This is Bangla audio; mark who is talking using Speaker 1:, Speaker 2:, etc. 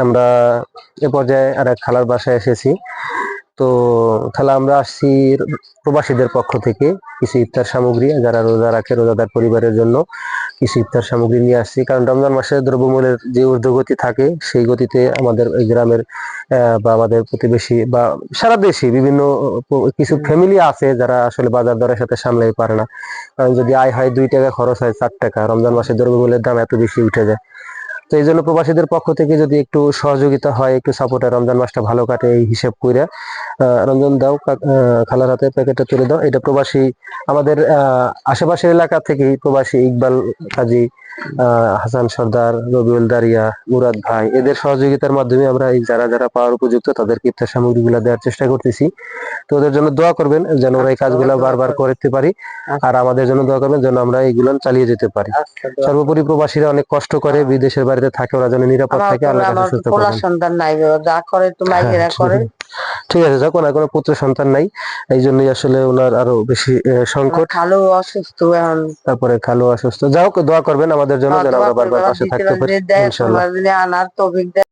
Speaker 1: আমরা এ পর্যায়ে আর এক খালার বাসায় এসেছি। তো খালা, আমরা আসছি প্রবাসীদের পক্ষ থেকে কিছু ইফতার সামগ্রী, যারা রোজা রাখে রোজাদার পরিবারের জন্য কিছু ইফতার সামগ্রী নিয়ে আসছি। কারণ রমজান মাসে দ্রব্যমূল্যের যে ঊর্ধ্বগতি থাকে, সেই গতিতে আমাদের এই গ্রামের বা আমাদের প্রতিবেশী বা সারা দেশে বিভিন্ন কিছু ফ্যামিলি আছে যারা আসলে বাজার দরের সাথে সামলাই পারে না। কারণ যদি আয় হয় 2 টাকা, খরচ হয় 4 টাকা, রমজান মাসে দ্রব্যমূল্যের দাম এত বেশি উঠে যায়। তো এই জন্য প্রবাসীদের পক্ষ থেকে যদি একটু সহযোগিতা হয়, একটু সাপোর্ট হয়, রমজান মাসটা ভালো কাটে এই হিসেব করে রমজান দাও, খালার হাতে প্যাকেটটা তুলে দাও। এটা প্রবাসী আমাদের আশেপাশের এলাকা থেকেই প্রবাসী ইকবাল কাজী, হাসান সর্দার, রবিউল দারিয়া, মুরাদ ভাই, এদের সহযোগিতার মাধ্যমে আমরা এই যারা যারা পাওয়ার উপযুক্ত তাদেরকে ইফতার সামগ্রীগুলো দেওয়ার চেষ্টা করতেছি। তো ওদের জন্য দোয়া করবেন যেন ওরা এই কাজগুলো বারবার করতে পারি, আর আমাদের জন্য দোয়া করবেন যেন আমরা এইগুলো চালিয়ে যেতে পারি। সর্বোপরি প্রবাসীরা অনেক কষ্ট করে, বিদেশের বাড়িতে থাকে, ওরা যেন নিরাপদ থাকে, আল্লাহ কাছে সুস্থ করবেন।
Speaker 2: সন্তান নাই, যা করে তো মাইকেরা করে।
Speaker 1: ঠিক আছে, যাক, ওনার কোনো পুত্র সন্তান নাই, এই জন্যই আসলে ওনার আরো বেশি সংকট।
Speaker 2: খালু অসুস্থ এখন,
Speaker 1: তারপরে খালু অসুস্থ। যাই হোক, দোয়া করবেন আমাদের জন্য যেন আমরা বারবার পাশে থাকতে পারি ইনশাআল্লাহ।
Speaker 2: আনার তৌফিক দেয়।